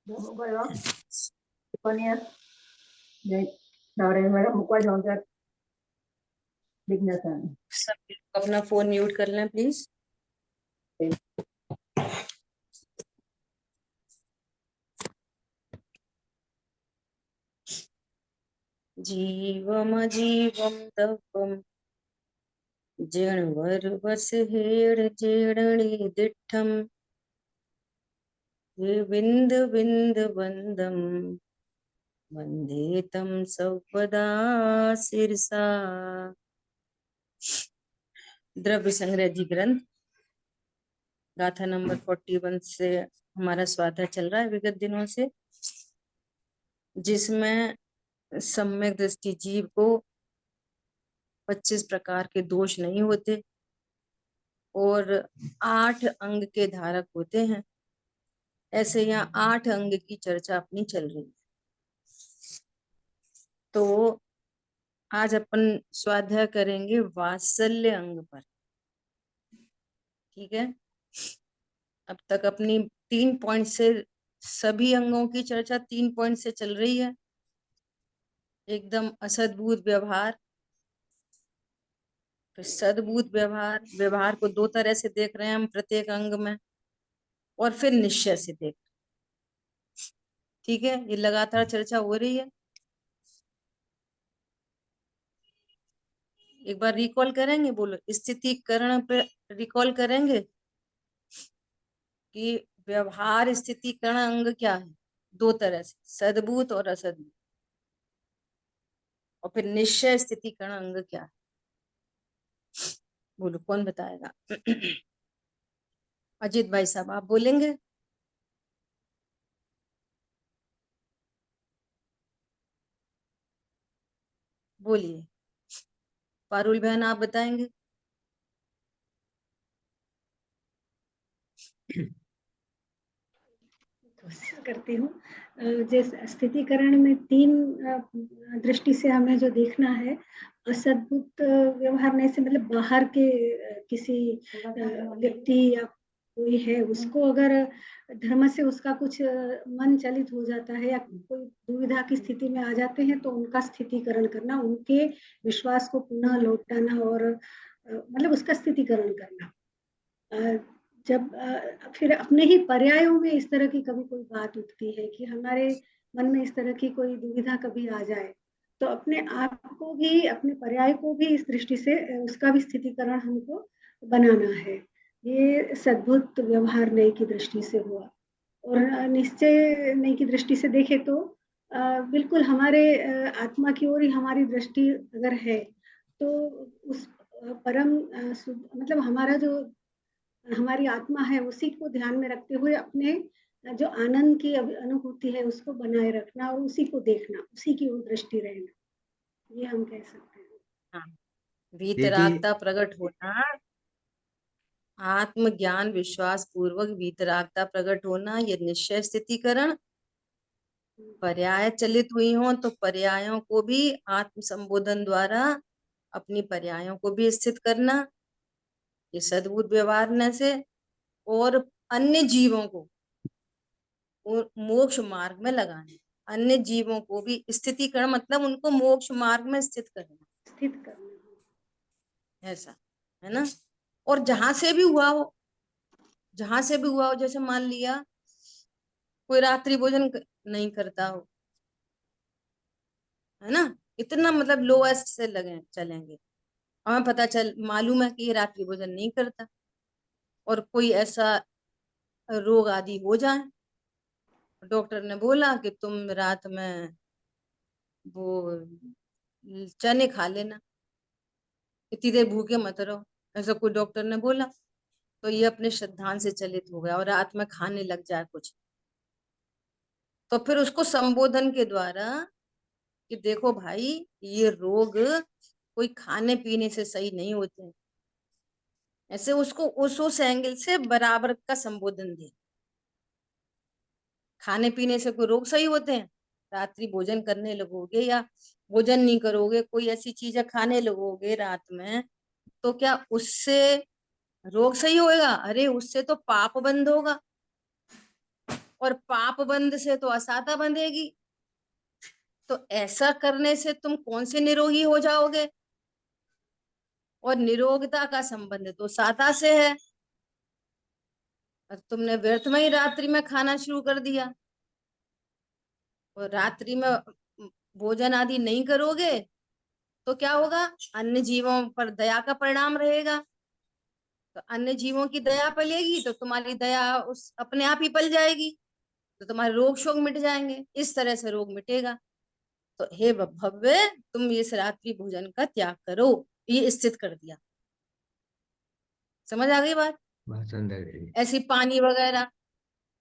뭐가요? 이번이야. 네, 나를 말아 मुकवा जाऊंगा बिगनर सब लोग अपना फोन म्यूट कर लें प्लीज। जीवम जीवम तवम जिणवर बस हेड़ जेड़णी दिठम विंद विंद वंदम वंदे तम सौपदा सिरसा। द्रव्य संग्रह जी ग्रंथ गाथा नंबर 41 से हमारा स्वाध्याय चल रहा है विगत दिनों से, जिसमें सम्यक दृष्टि जीव को 25 प्रकार के दोष नहीं होते और 8 अंग के धारक होते हैं। ऐसे यहाँ 8 अंग की चर्चा अपनी चल रही है। तो आज अपन स्वाध्याय करेंगे वात्सल्य अंग पर। ठीक है, अब तक अपनी 3 पॉइंट से सभी अंगों की चर्चा 3 पॉइंट से चल रही है। एकदम असद्भुत व्यवहार, फिर सद्भुत व्यवहार, व्यवहार को 2 तरह से देख रहे हैं हम प्रत्येक अंग में, और फिर निश्चय से देख। ठीक है, ये लगातार चर्चा हो रही है। एक बार रिकॉल करेंगे, बोलो स्थितिकरण पे रिकॉल करेंगे कि व्यवहार स्थितिकरण अंग क्या है। 2 तरह से, सद्भुत और असद्भुत। और फिर निश्चय स्थितिकरण अंग क्या है, बोलो कौन बताएगा? अजीत भाई साहब आप बोलेंगे? बोलिए। पारुल बहन आप बताएंगे? कोशिश करती हूँ। जिस स्थितिकरण में 3 दृष्टि से हमें जो देखना है, असद्भुत व्यवहार नहीं से मतलब बाहर के किसी व्यक्ति या कोई है, उसको अगर धर्म से उसका कुछ मन चलित हो जाता है या कोई दुविधा की स्थिति में आ जाते हैं, तो उनका स्थितिकरण करना, उनके विश्वास को पुनः लौटाना और मतलब उसका स्थितिकरण करना। जब फिर अपने ही पर्यायों में इस तरह की कभी कोई बात उठती है कि हमारे मन में इस तरह की कोई दुविधा कभी आ जाए, तो अपने आप को भी, अपने पर्याय को भी इस दृष्टि से उसका भी स्थितिकरण हमको बनाना है। ये सद्भुत व्यवहार नई की दृष्टि से हुआ। और निश्चय नई की दृष्टि से देखे तो बिल्कुल हमारे आत्मा की ओर ही हमारी दृष्टि अगर है, तो उस परम मतलब हमारा जो हमारी आत्मा है, उसी को ध्यान में रखते हुए अपने जो आनंद की अनुभूति है उसको बनाए रखना और उसी को देखना, उसी की ओर दृष्टि रहना, ये हम कह सकते हैं। हाँ, देखिए वीतरागता प्रकट होना, आत्म ज्ञान विश्वास पूर्वक वीतरागता प्रकट होना, ये निश्चय स्थितिकरण। पर्याय चलित हुई हो तो पर्यायों को भी आत्म संबोधन द्वारा अपनी पर्यायों को भी स्थित करना, ये सद्भुत व्यवहार से। और अन्य जीवों को मोक्ष मार्ग में लगाना, अन्य जीवों को भी स्थितिकरण मतलब उनको मोक्ष मार्ग में स्थित करना, स्थित करना, ऐसा है ना। और जहां से भी हुआ हो, जहां से भी हुआ हो, जैसे मान लिया कोई रात्रि भोजन नहीं करता हो, है ना, इतना मतलब लोएस्ट से लगे चलेंगे, हमें पता चल मालूम है कि ये रात्रि भोजन नहीं करता, और कोई ऐसा रोग आदि हो जाए, डॉक्टर ने बोला कि तुम रात में वो चने खा लेना, इतनी देर भूखे मत रहो, ऐसा कोई डॉक्टर ने बोला, तो ये अपने श्रद्धांत से चलित हो गया और रात में खाने लग जाए कुछ, तो फिर उसको संबोधन के द्वारा कि देखो भाई ये रोग कोई खाने पीने से सही नहीं होते हैं, ऐसे उसको उस एंगल से बराबर का संबोधन दे। खाने पीने से कोई रोग सही होते हैं? रात्रि भोजन करने लगोगे या भोजन नहीं करोगे, कोई ऐसी चीजें खाने लगोगे रात में, तो क्या उससे रोग सही होएगा? अरे उससे तो पाप बंद होगा। और पाप बंध से तो असाता बंधेगी। तो ऐसा करने से तुम कौन से निरोगी हो जाओगे? और निरोगता का संबंध तो साता से है। और तुमने व्यर्थ में ही रात्रि में खाना शुरू कर दिया, और रात्रि में भोजन आदि नहीं करोगे तो क्या होगा? अन्य जीवों पर दया का परिणाम रहेगा। तो अन्य जीवों की दया पलेगी तो तुम्हारी दया उस अपने आप ही पल जाएगी, तो तुम्हारे रोग शोक मिट जाएंगे। इस तरह से रोग मिटेगा। तो हे भव्य, तुम इस रात्रि भोजन का त्याग करो। ये स्थित कर दिया। समझ आ गई बात? बहुत सुंदर देवी। ऐसी पानी वगैरह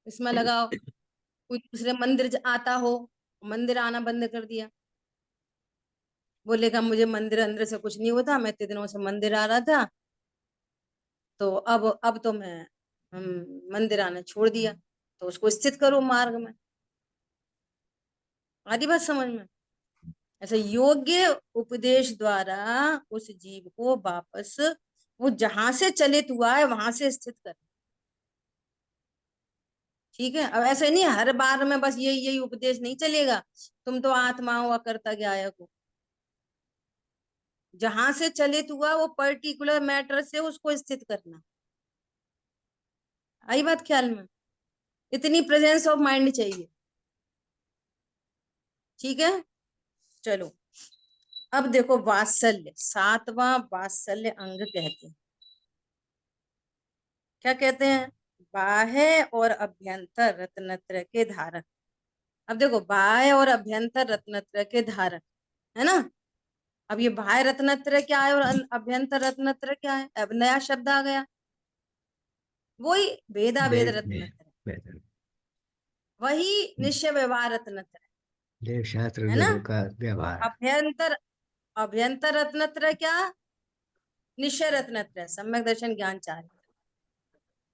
इसमें लगाओ। कोई दूसरे मंदिर आता हो, मंदिर आना बंद कर दिया, बोलेगा मुझे मंदिर अंदर से कुछ नहीं होता, मैं इतने दिनों से मंदिर आ रहा था, तो अब तो मैं मंदिर आना छोड़ दिया। तो उसको स्थित करो मार्ग में। आदि बात समझ में? ऐसे योग्य उपदेश द्वारा उस जीव को वापस वो जहां से चलित हुआ है वहां से स्थित कर। ठीक है? अब ऐसे नहीं हर बार में बस यही यही उपदेश नहीं चलेगा। तुम तो आत्मा हुआ करता ज्ञायक हो। जहां से चलित हुआ वो पर्टिकुलर मैटर से उसको स्थित करना। आई बात ख्याल में? इतनी प्रेजेंस ऑफ माइंड चाहिए। ठीक है, चलो अब देखो वात्सल्य, सातवां वात्सल्य अंग कहते हैं। क्या कहते हैं? बाह्य और अभ्यंतर रत्नत्रय के धारक। अब देखो बाह्य और अभ्यंतर रत्नत्रय के धारक है ना। अब ये बाह्य रत्नत्रय क्या है और अभ्यंतर रत्नत्रय क्या है? अब नया शब्द आ गया, वही वेदा वेद रत्नत्रय, वेद, वही निश्चय व्यवहार रत्नत्रय देव शास्त्र है ना। गुरु का व्यवहार। अभ्यंतर, अभ्यंतर रत्नत्रय क्या? निश्चय रत्नत्रय, सम्यक दर्शन ज्ञान चार।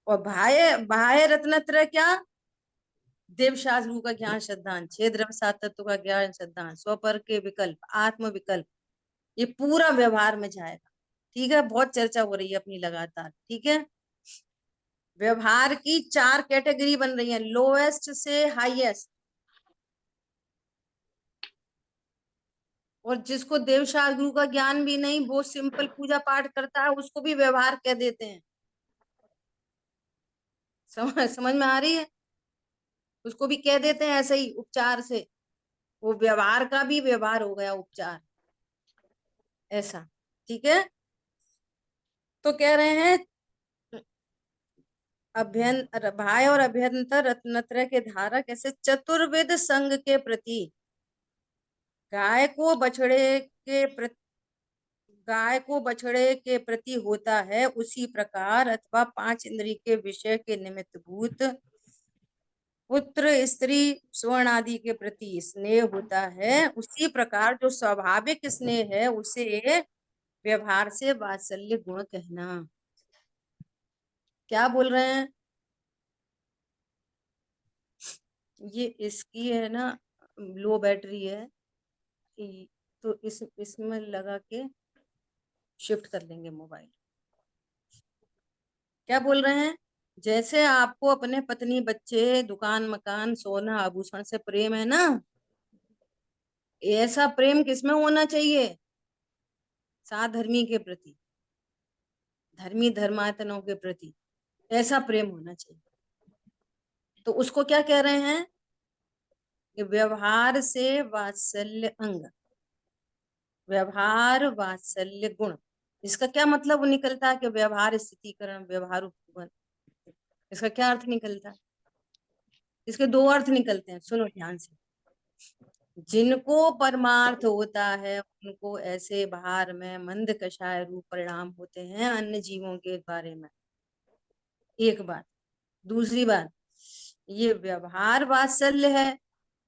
और बाह्य, बाह्य रत्नत्रय क्या? देव शास्त्र गुरु का ज्ञान श्रद्धांत, छह द्रव्य सात तत्व का ज्ञान श्रद्धांत, स्वपर के विकल्प, आत्म विकल्प, ये पूरा व्यवहार में जाएगा। ठीक है, बहुत चर्चा हो रही है अपनी लगातार। ठीक है, व्यवहार की चार कैटेगरी बन रही है, लोएस्ट से हाईएस्ट। और जिसको देव शास्त्र गुरु का ज्ञान भी नहीं, वो सिंपल पूजा पाठ करता है, उसको भी व्यवहार कह देते हैं। समझ में आ रही है? उसको भी कह देते हैं ऐसे ही उपचार से। वो व्यवहार का भी व्यवहार हो गया उपचार, ऐसा। ठीक है, तो कह रहे हैं बाह्य और अभ्यंतर रत्नत्रय के धारक ऐसे चतुर्विध संग के प्रति, गाय को बछड़े के प्रति, गाय को बछड़े के प्रति होता है उसी प्रकार, अथवा पांच इंद्रिय के विषय के निमित्त भूत पुत्र स्त्री स्वर्ण आदि के प्रति स्नेह होता है, उसी प्रकार जो स्वाभाविक स्नेह है उसे व्यवहार से वात्सल्य गुण कहना। क्या बोल रहे हैं? ये इसकी है ना, लो बैटरी है, तो इसमें लगा के शिफ्ट कर लेंगे मोबाइल। क्या बोल रहे हैं? जैसे आपको अपने पत्नी बच्चे दुकान मकान सोना आभूषण से प्रेम है ना, ऐसा प्रेम किसमें होना चाहिए? साधर्मी के प्रति, धर्मी धर्मात्मों के प्रति ऐसा प्रेम होना चाहिए। तो उसको क्या कह रहे हैं कि व्यवहार से वात्सल्य अंग, व्यवहार वात्सल्य गुण। इसका क्या मतलब निकलता है कि व्यवहार स्थितिकरण, व्यवहार उपवन, इसका क्या अर्थ निकलता है? इसके दो अर्थ निकलते हैं, सुनो ध्यान से। जिनको परमार्थ होता है उनको ऐसे बाहर में मंद कषाय रूप परिणाम होते हैं अन्य जीवों के बारे में, एक बात। दूसरी बात, ये व्यवहार वात्सल्य है,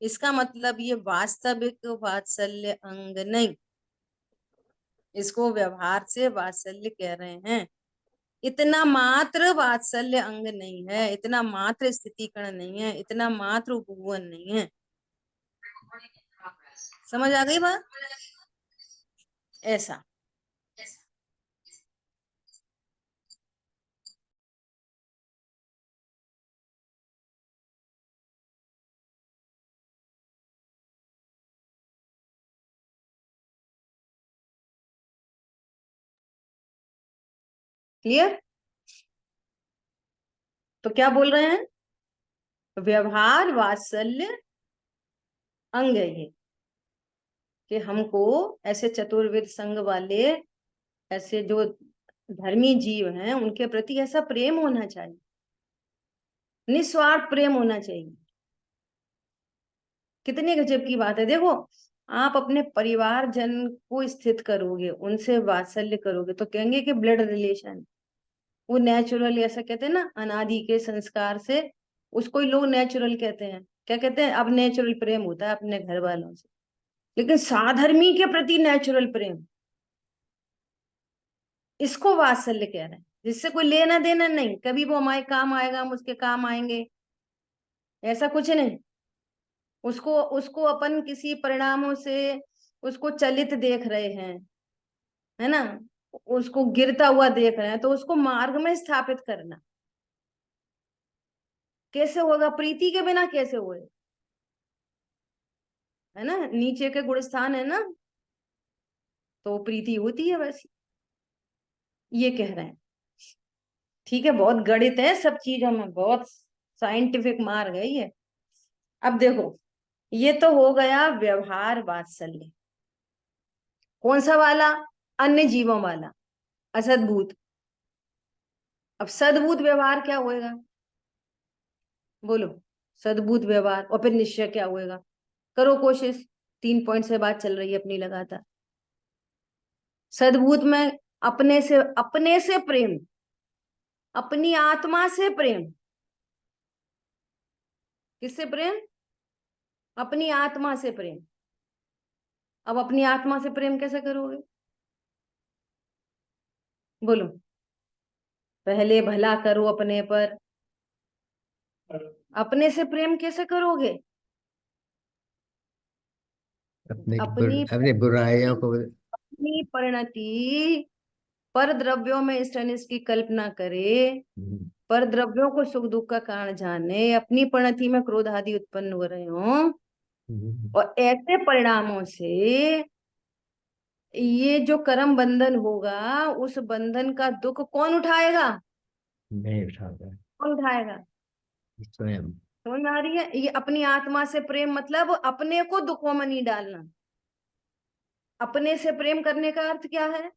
इसका मतलब ये वास्तविक वात्सल्य अंग नहीं, इसको व्यवहार से वात्सल्य कह रहे हैं। इतना मात्र वात्सल्य अंग नहीं है, इतना मात्र स्थितिकरण नहीं है, इतना मात्र उपवन नहीं है। समझ आ गई बात? ऐसा क्लियर? तो क्या बोल रहे हैं? व्यवहार वात्सल्य अंग है ये, कि हमको ऐसे चतुर्विध संग वाले ऐसे जो धर्मी जीव हैं उनके प्रति ऐसा प्रेम होना चाहिए, निस्वार्थ प्रेम होना चाहिए। कितनी गजब की बात है। देखो, आप अपने परिवार जन को स्थित करोगे, उनसे वात्सल्य करोगे तो कहेंगे कि ब्लड रिलेशन, वो नेचुरल, ऐसा कहते हैं ना, अनादि के संस्कार से उसको ही लोग नेचुरल कहते हैं। क्या कहते हैं? अब नेचुरल प्रेम होता है अपने घर वालों से, लेकिन साधर्मी के प्रति नेचुरल प्रेम, इसको वात्सल्य कह रहे हैं, जिससे कोई लेना देना नहीं, कभी वो हमारे काम आएगा हम उसके काम आएंगे, ऐसा कुछ नहीं। उसको उसको अपन किसी परिणामों से उसको चलित देख रहे हैं, है ना, उसको गिरता हुआ देख रहे हैं, तो उसको मार्ग में स्थापित करना कैसे होगा? प्रीति के बिना कैसे होए, है ना? नीचे के गुणस्थान है ना, तो प्रीति होती है वैसी, ये कह रहे हैं। ठीक है, बहुत गणित है सब चीजों में, बहुत साइंटिफिक मार्ग है ये। अब देखो, ये तो हो गया व्यवहार वात्सल्य। कौन सा वाला? अन्य जीवों वाला, असद्भूत। अब सद्भूत व्यवहार क्या होएगा? बोलो, सद्भूत व्यवहार और फिर निश्चय क्या होएगा? करो कोशिश, 3 पॉइंट से बात चल रही है अपनी लगातार। सद्भूत में अपने से प्रेम, अपनी आत्मा से प्रेम। किससे प्रेम? अपनी आत्मा से प्रेम। अब अपनी आत्मा से प्रेम कैसे करोगे? बोलो, पहले भला करो अपने पर, अपने से प्रेम कैसे करोगे? अपनी बुराइयों को अपनी परिणति पर द्रव्यों में इष्ट अनिष्ट की कल्पना करे, पर द्रव्यों को सुख दुख का कारण जाने, अपनी परिणति में क्रोध आदि उत्पन्न हो रहे हो, और ऐसे परिणामों से ये जो कर्म बंधन होगा, उस बंधन का दुख कौन उठाएगा? नहीं उठाता कौन उठाएगा? स्वयं। समझ में आ रही है? ये अपनी आत्मा से प्रेम मतलब अपने को दुखों में नहीं डालना। अपने से प्रेम करने का अर्थ क्या है?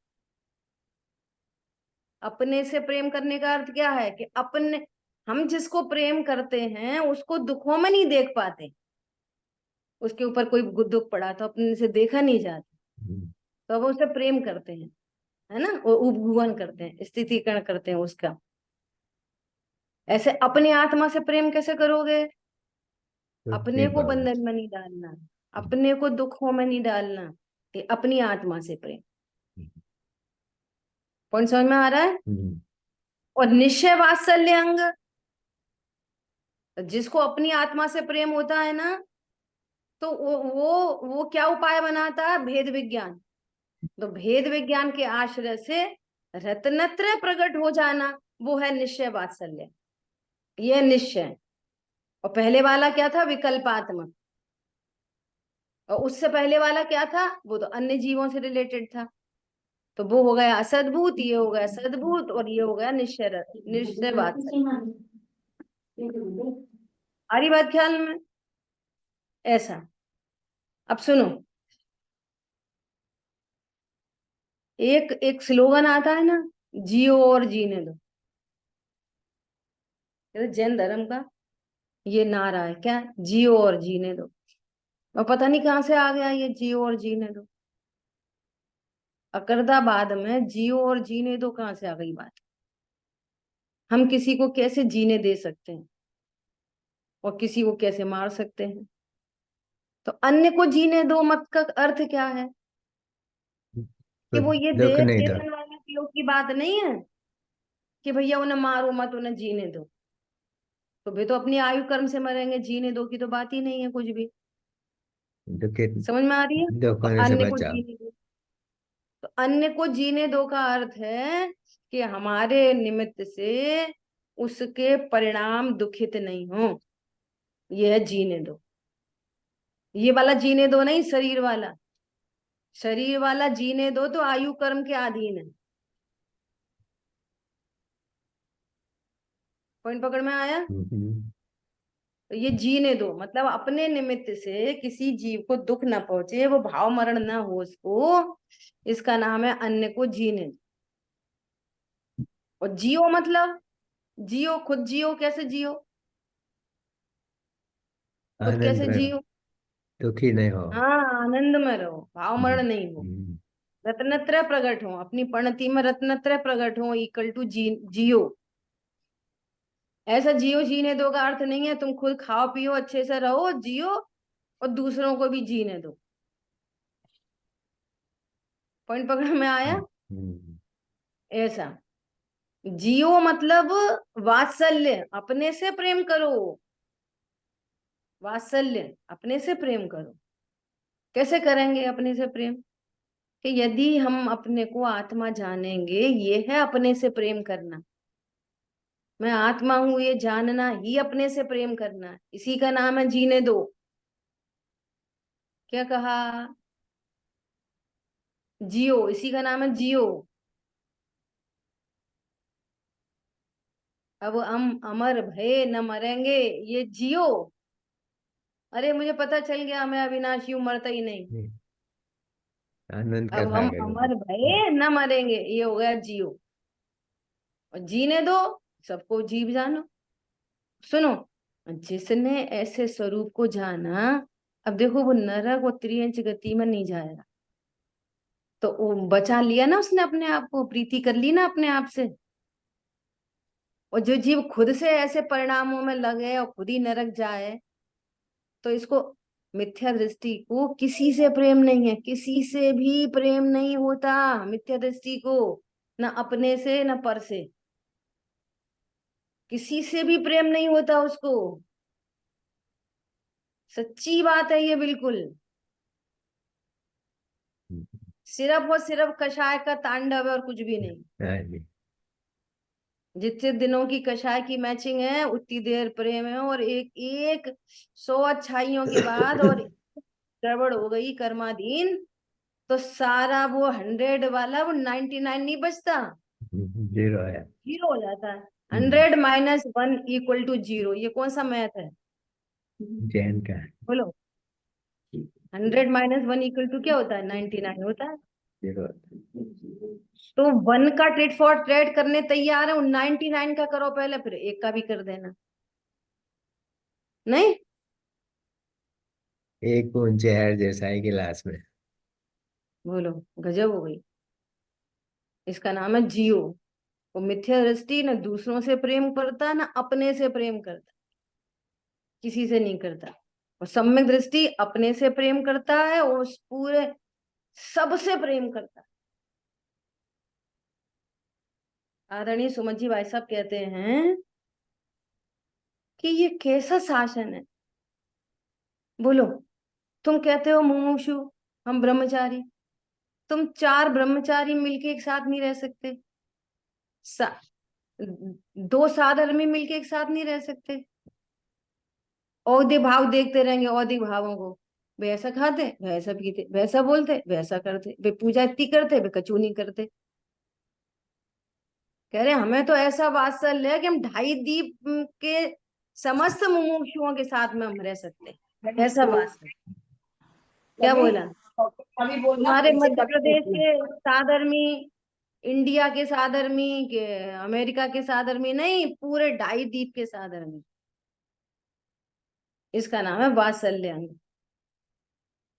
अपने से प्रेम करने का अर्थ क्या है? कि अपने, हम जिसको प्रेम करते हैं उसको दुखों में नहीं देख पाते, उसके ऊपर कोई दुख पड़ा तो अपने से देखा नहीं जाता, तो अब उसे प्रेम करते हैं, है ना, वो उपभुवन करते हैं, स्थितिकरण करते हैं उसका। ऐसे अपनी आत्मा से प्रेम कैसे करोगे? अपने को बंधन में नहीं डालना, अपने को दुखों में नहीं डालना, ये अपनी आत्मा से प्रेम। पॉइंट समझ में आ रहा है? और निश्चय वात्सल्य अंग, जिसको अपनी आत्मा से प्रेम होता है ना, तो वो क्या उपाय बनाता है? भेद विज्ञान। तो भेद विज्ञान के आश्रय से रत्नत्रय प्रकट हो जाना, वो है निश्चय वात्सल्य। ये निश्चय। और पहले वाला क्या था? विकल्पात्मक। और उससे पहले वाला क्या था? वो तो अन्य जीवों से रिलेटेड था। तो वो हो गया असद्भूत, ये हो गया सद्भूत, और ये हो गया निश्चय वात्सल्य। आ रही बात ख्याल में? ऐसा। अब सुनो, एक एक स्लोगन आता है ना, जियो और जीने दो। जैन धर्म का ये नारा है, क्या? जियो और जीने दो। और पता नहीं कहां से आ गया ये जियो और जीने दो। अकरदाबाद में जियो और जीने दो कहां से आ गई बात? हम किसी को कैसे जीने दे सकते हैं और किसी को कैसे मार सकते हैं? तो अन्य को जीने दो मत का अर्थ क्या है? कि वो ये दुख देह नहीं था। चेतन वाले उपयोग की बात नहीं है कि भैया उन्हें मारो मत, उन्हें जीने दो। तो वे तो अपनी आयु कर्म से मरेंगे, जीने दो की तो बात ही नहीं है कुछ भी। समझ में आ रही है? दुख तो होने से अन्य को बचा। जीने दो, तो अन्य को जीने दो का अर्थ है कि हमारे निमित्त से उसके परिणाम दुखित नहीं हो, यह है जीने दो। ये वाला जीने दो नहीं, शरीर वाला। शरीर वाला जीने दो तो आयु कर्म के अधीन है। पॉइंट पकड़ में आया? हम्म, तो ये जीने दो मतलब अपने निमित्त से किसी जीव को दुख ना पहुंचे, वो भाव मरण ना हो उसको, इसका नाम है अन्य को जीने दो। और जियो मतलब जियो, खुद जियो, कैसे जियो, खुद आनंद कैसे में रहो, जियो? दुखी नहीं हो। हाँ, आनंद में रहो, भाव हम्म, मरण नहीं हो, हम्म, रत्नत्रय प्रकट हो, अपनी पंक्ति में रत्नत्रय प्रकट हो, इक्वल टू जियो। ऐसा जियो जीने दो का अर्थ नहीं है तुम खुद खाओ पियो अच्छे से रहो, जियो और दूसरों को भी जीने दो। पॉइंट पकड़ में आया? हम्म, ऐसा जियो मतलब वात्सल्य, अपने से प्रेम करो, वात्सल्य अपने से प्रेम करो। कैसे करेंगे अपने से प्रेम? कि यदि हम अपने को आत्मा जानेंगे, ये है अपने से प्रेम करना। मैं आत्मा हूं ये जानना ही अपने से प्रेम करना है, इसी का नाम है जीने दो। क्या कहा? जियो, इसी का नाम है जियो। अब हम अमर भय न मरेंगे, ये जियो। अरे मुझे पता चल गया मैं अविनाशी हूं, मरता ही नहीं। हम्म, आनंद अब कथा हम करो। अमर भय न मरेंगे, ये हो गया जियो। और जीने दो, सबको जीव जानो। सुनो, जिसने ऐसे स्वरूप को जाना, अब देखो वो नरक और त्रियंच गति में नहीं जाएगा। तो वो बचा लिया ना उसने अपने आप को, प्रीति कर ली ना अपने आप से। और जो जीव खुद से ऐसे परिणामों में लगे और खुद ही नरक जाए, तो इसको मिथ्या दृष्टि को किसी से प्रेम नहीं है, किसी से भी प्रेम नहीं होता मिथ्या दृष्टि को, ना अपने से ना पर से, किसी से भी प्रेम नहीं होता उसको। सच्ची बात है ये बिल्कुल। हम्म, सिर्फ और सिर्फ कषाय का तांडव है और कुछ भी नहीं। हाँ जी। जितने दिनों की कषाय की मैचिंग है उतनी देर प्रेम है, और एक एक 100 अच्छाइयों के बाद और गड़बड़ हो गई कर्माधीन, तो सारा वो 100 वाला वो 99 नहीं बचता, जीरो है। जीरो हो जाता है। हम्म, 100 - 1 इक्वल टू 0, ये कौन सा मैथ है जैन का है। बोलो? 100 - 1 इक्वल टू क्या होता है? 99 होता है। जीरो। तो 1 का टिट फॉर ट्रेड करने तैयार है, 99 का करो पहले, फिर 1 का भी कर देना। नहीं, एक बूंद जहर जैसा है गिलास में। बोलो, गजब हो गई। इसका नाम है जियो। वो मिथ्या दृष्टि न दूसरों से प्रेम करता ना अपने से प्रेम करता, किसी से नहीं करता। और सम्यक दृष्टि अपने से प्रेम करता है और उस पूरे सबसे प्रेम करता है। आदरणीय सुमन जी भाई साहब कहते हैं कि ये कैसा शासन है। बोलो, तुम कहते हो मुमुक्षु, हम ब्रह्मचारी, तुम 4 ब्रह्मचारी मिलके एक साथ नहीं रह सकते, सा, 2 साधर्मी मिलके एक साथ नहीं रह सकते। औदे भाव देखते रहेंगे, औदिक भावों को, वे ऐसा खाते वे ऐसा पीते वे ऐसा बोलते वे ऐसा करते, वे पूजा इतनी करते वे कचू नहीं करते। कह रहे हमें तो ऐसा वात्सल्य है कि हम 2.5 दीप के समस्त मुमुक्षुओं के साथ में हम रह सकते हैं, ऐसा वात्सल्य। क्या बोला? अभी बोलना तुम्हारे फिर से मध्य कभी प्रदेश बोलना। के साधर्मी, इंडिया के साधर्मी के, अमेरिका के साधर्मी नहीं, पूरे 2.5 दीप के साधर्मी। इसका नाम है वात्सल्य अंग।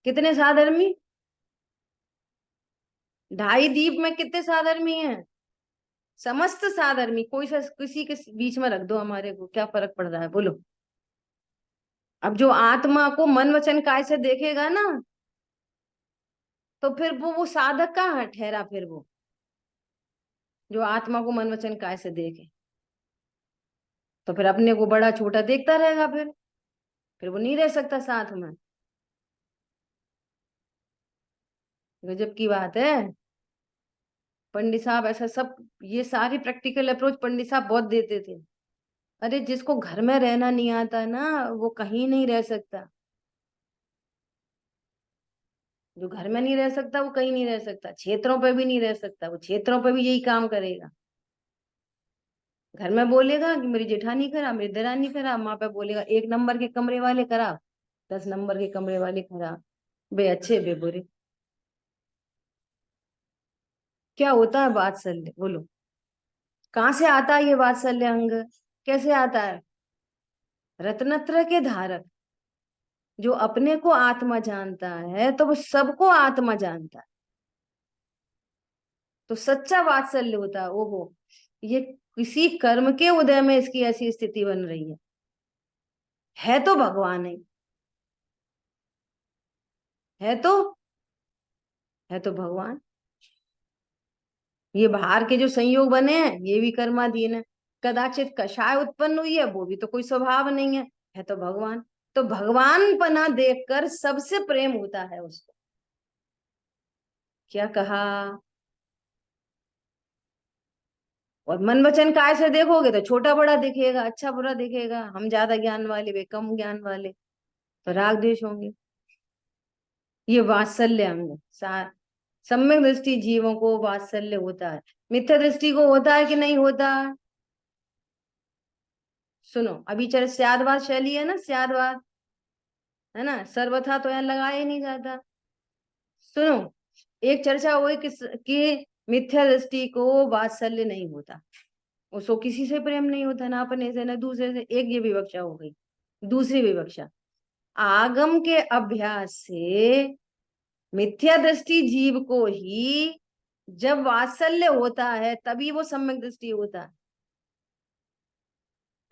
कितने साधर्मी? 2.5 दीप में कितने साधर्मी हैं? समस्त साधर्मी। कोई सा किसी के बीच में रख दो, हमारे को क्या फर्क पड़ रहा है, बोलो? अब जो आत्मा को मन वचन काय से देखेगा ना, तो फिर वो साधक कहाँ ठहरा? फिर वो जो आत्मा को मन वचन काय से देखे, तो फिर अपने को बड़ा छोटा देखता रहेगा, फिर वो नहीं रह सकता साथ में। गजब की बात है। पंडित साहब ऐसा सब, ये सारी प्रैक्टिकल अप्रोच पंडित साहब बहुत देते थे। अरे जिसको घर में रहना नहीं आता ना, वो कहीं नहीं रह सकता। जो घर में नहीं रह सकता वो कहीं नहीं रह सकता, क्षेत्रों पे भी नहीं रह सकता, वो क्षेत्रों पे भी यही काम करेगा। घर में बोलेगा कि मेरी जेठानी खराब, मेरी दरानी खराब, वहां पे बोलेगा 1 नंबर के कमरे वाले खराब, 10 नंबर के कमरे वाले खराब, बे अच्छे बे बुरे। क्या होता है वात्सल्य, बोलो कहाँ से आता है ये वात्सल्य अंग, कैसे आता है? रत्नत्र के धारक जो अपने को आत्मा जानता है तो वो सबको आत्मा जानता है, तो सच्चा वात्सल्य होता है। ओहो, ये किसी कर्म के उदय में इसकी ऐसी स्थिति बन रही है तो भगवान है तो भगवान। ये बाहर के जो संयोग बने हैं ये भी कर्माधीन है, कदाचित कषाय उत्पन्न हुई है वो भी तो कोई स्वभाव नहीं है तो भगवान। तो भगवान पना देखकर सबसे प्रेम होता है उसको। क्या कहा? और मन वचन काय से देखोगे तो छोटा बड़ा दिखेगा, अच्छा बुरा दिखेगा, हम ज्यादा ज्ञान वाले वे कम ज्ञान वाले, तो राग द्वेष होंगे। ये वात्सल्य अंग सम्यक दृष्टि जीवों को वात्सल्य होता है, मिथ्या दृष्टि को होता है कि नहीं होता? सुनो, अभी चल स्यादवाद शैली है ना, स्यादवाद है ना, सर्वथा तो यहाँ लगाया ही नहीं जाता। सुनो, एक चर्चा हुई कि मिथ्या दृष्टि को वात्सल्य नहीं होता, उसको किसी से प्रेम नहीं होता, ना अपने से ना दूसरे से। एक ये विवक्षा हो गई। दूसरी विवक्षा, आगम के अभ्यास से मिथ्या दृष्टि जीव को ही जब वात्सल्य होता है तभी वो सम्यक दृष्टि होता है,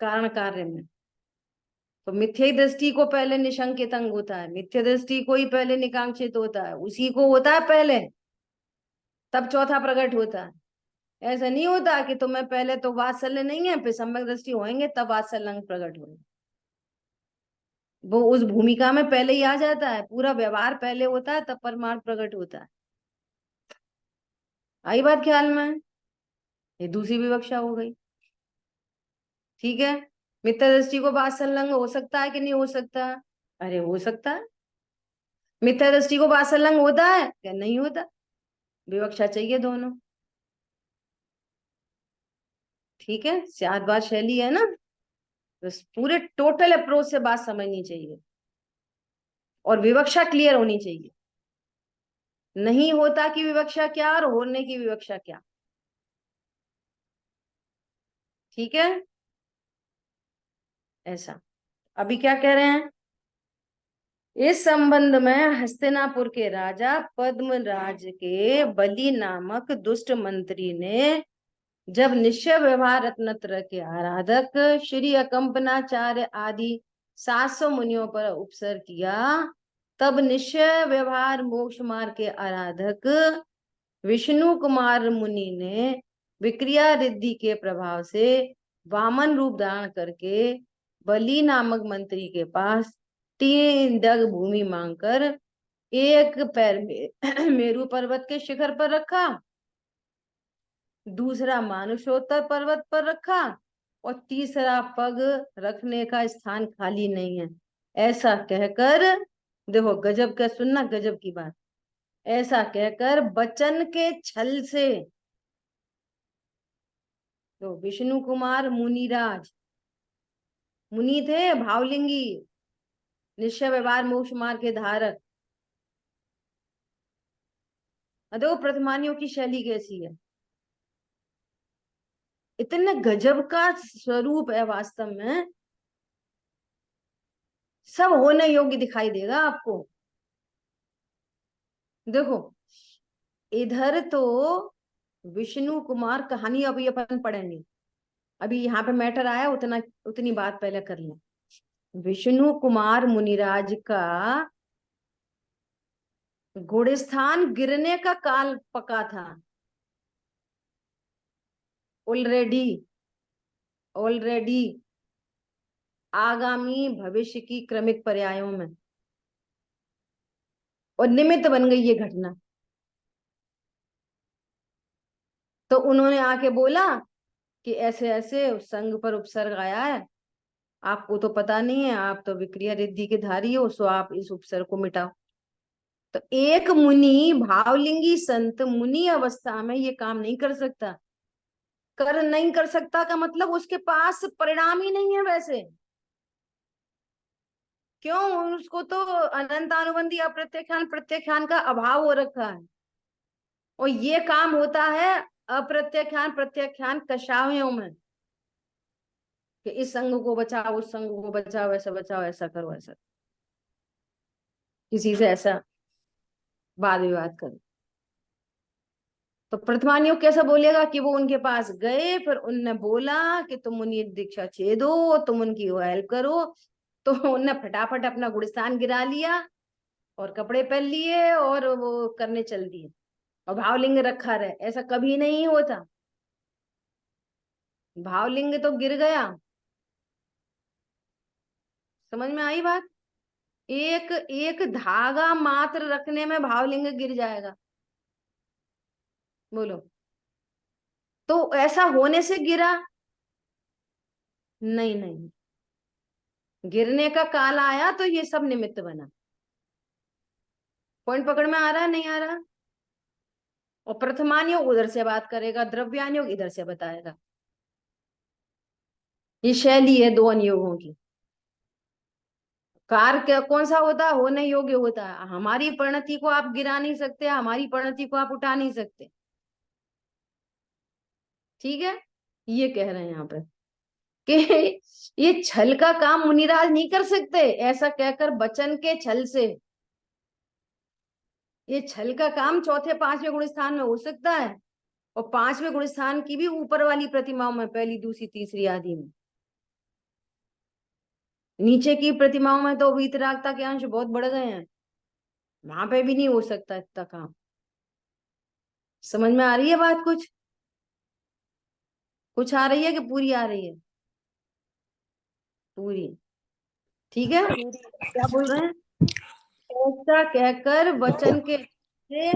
कारण कार्य में। तो मिथ्या दृष्टि को पहले निशंकित अंग होता है, मिथ्या दृष्टि को ही पहले निकांक्षित होता है, उसी को होता है पहले, तब चौथा प्रकट होता है। ऐसा नहीं होता कि तुम्हें पहले तो वात्सल्य नहीं है फिर सम्यक दृष्टि होंगे तब वात्सल्य अंग प्रकट होंगे। वो उस भूमिका में पहले ही आ जाता है, पूरा व्यवहार पहले होता है तब परमार्थ प्रकट होता है। आई बात ख्याल में? ये दूसरी विवक्षा हो गई। ठीक है, मिथ्या दृष्टि को वात्सल्य अंग हो सकता है कि नहीं हो सकता? अरे हो सकता है। मिथ्या दृष्टि को वात्सल्य अंग होता है क्या? नहीं होता, विवक्षा चाहिए दोनों। ठीक है, स्यादवाद शैली है ना, बस पूरे टोटल अप्रोच से बात समझनी चाहिए और विवक्षा क्लियर होनी चाहिए। नहीं होता की विवक्षा क्या और होने की विवक्षा क्या। ठीक है, ऐसा। अभी क्या कह रहे हैं? इस संबंध में हस्तिनापुर के राजा पद्मराज के बलि नामक दुष्ट मंत्री ने जब निश्चय व्यवहार रत्नत्र के आराधक श्री अकंपनाचार्य आदि 700 मुनियों पर उपसर किया, तब निश्चय व्यवहार मोक्ष मार्ग के आराधक विष्णु कुमार मुनि ने विक्रिया रिद्धि के प्रभाव से वामन रूप धारण करके बलि नामक मंत्री के पास 3 डग भूमि मांगकर एक पैर में मेरू पर्वत के शिखर पर रखा, दूसरा मानुषोत्तर पर्वत पर रखा और तीसरा पग रखने का स्थान खाली नहीं है। ऐसा कहकर, देखो गजब का, सुनना गजब की बात, ऐसा कहकर वचन के छल से, तो विष्णु कुमार मुनिराज मुनि थे, भावलिंगी, निश्चय व्यवहार मोक्ष मार्ग के धारक। देखो प्रतिमानियों की शैली कैसी है, इतने गजब का स्वरूप है, वास्तव में सब होने योग्य दिखाई देगा आपको। देखो इधर तो विष्णु कुमार कहानी अभी अपन पढ़ेंगे, अभी यहाँ पे मैटर आया उतना, उतनी बात पहले कर लें। विष्णु कुमार मुनिराज का घोड़स्थान गिरने का काल पका था ऑलरेडी, आगामी भविष्य की क्रमिक पर्यायों में, और निमित्त बन गई ये घटना। तो उन्होंने आके बोला कि ऐसे ऐसे संघ पर उपसर्ग आया है, आपको तो पता नहीं है, आप तो विक्रिया रिद्धि के धारी हो, सो आप इस उपसर्ग को मिटाओ। तो एक मुनि, भावलिंगी संत मुनि अवस्था में ये काम नहीं कर सकता। कर नहीं कर सकता का मतलब उसके पास परिणाम ही नहीं है वैसे। क्यों? उसको तो अनंतानुबंधी अप्रत्याख्यान प्रत्याख्यान का अभाव हो रखा है, और ये काम होता है अप्रत्याख्यान प्रत्याख्यान कषायों में, कि इस संघ को बचाओ, उस संघ को बचाओ, ऐसा बचाओ, ऐसा करो, ऐसा किसी से ऐसा वाद विवाद करो। तो प्रतिमानियों कैसा बोलेगा कि वो उनके पास गए, फिर उनने बोला कि तुम उनकी दीक्षा छेदो, तुम उनकी वो हेल्प करो, तो उनने फटाफट अपना गुड़स्तान गिरा लिया और कपड़े पहन लिए और वो करने चल दिए, और भावलिंग रखा रहे। ऐसा कभी नहीं होता, भावलिंग तो गिर गया। समझ में आई बात? एक एक धागा मात्र रखने में भावलिंग गिर जाएगा। बोलो, तो ऐसा होने से गिरा? नहीं नहीं, गिरने का काल आया तो ये सब निमित्त बना। पॉइंट पकड़ में आ रहा है नहीं आ रहा? और प्रथमान योग उधर से बात करेगा, द्रव्यान योग इधर से बताएगा। ये शैली है दो अनुयोगों की। कार्य कौन सा होता है? होने योग्य होता है। हमारी परिणति को आप गिरा नहीं सकते, हमारी परिणति को आप उठा नहीं सकते। ठीक है, ये कह रहे हैं यहाँ पे कि ये छल का काम मुनिराज नहीं कर सकते, ऐसा कहकर वचन के छल से। ये छल का काम चौथे पांचवें गुण स्थान में हो सकता है, और पांचवें गुण स्थान की भी ऊपर वाली प्रतिमाओं में, पहली दूसरी तीसरी आदि में। नीचे की प्रतिमाओं में तो वीतरागता के अंश बहुत बढ़ गए हैं, वहां पे भी नहीं हो सकता इतना काम। समझ में आ रही है बात? कुछ आ रही है कि पूरी आ रही है? पूरी। ठीक है, क्या बोल रहे हैं? ऐसा कहकर वचन के से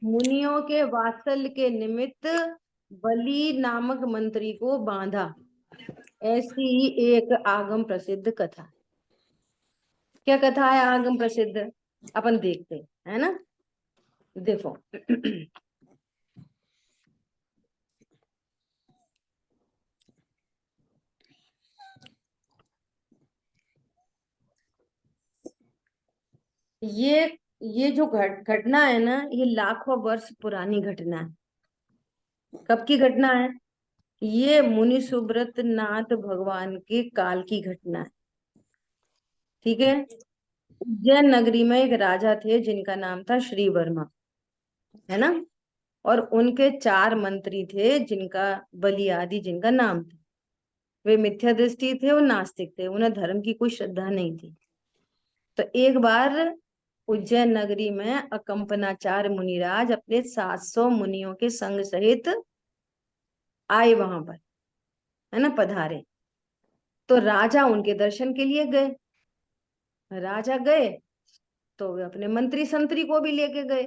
मुनियों के वात्सल्य के निमित्त बलि नामक मंत्री को बांधा। ऐसी ही एक आगम प्रसिद्ध कथा। क्या कथा है आगम प्रसिद्ध? अपन देखते है ना। देखो ये जो घटना है ना, ये लाखों वर्ष पुरानी घटना है। कब की घटना है? ये मुनि सुब्रत नाथ भगवान के काल की घटना है। ठीक है। उज्जैन नगरी में एक राजा थे जिनका नाम था श्री वर्मा, है ना। और उनके 4 मंत्री थे जिनका बलि आदि जिनका नाम था। वे मिथ्या दृष्टि थे और नास्तिक थे, उन्हें धर्म की कोई श्रद्धा नहीं थी। तो एक बार उज्जैन नगरी में अकंपनाचार्य मुनिराज अपने 700 मुनियों के संग सहित आए वहां पर, है ना, पधारे। तो राजा उनके दर्शन के लिए गए। राजा गए तो वे अपने मंत्री संतरी को भी लेके गए।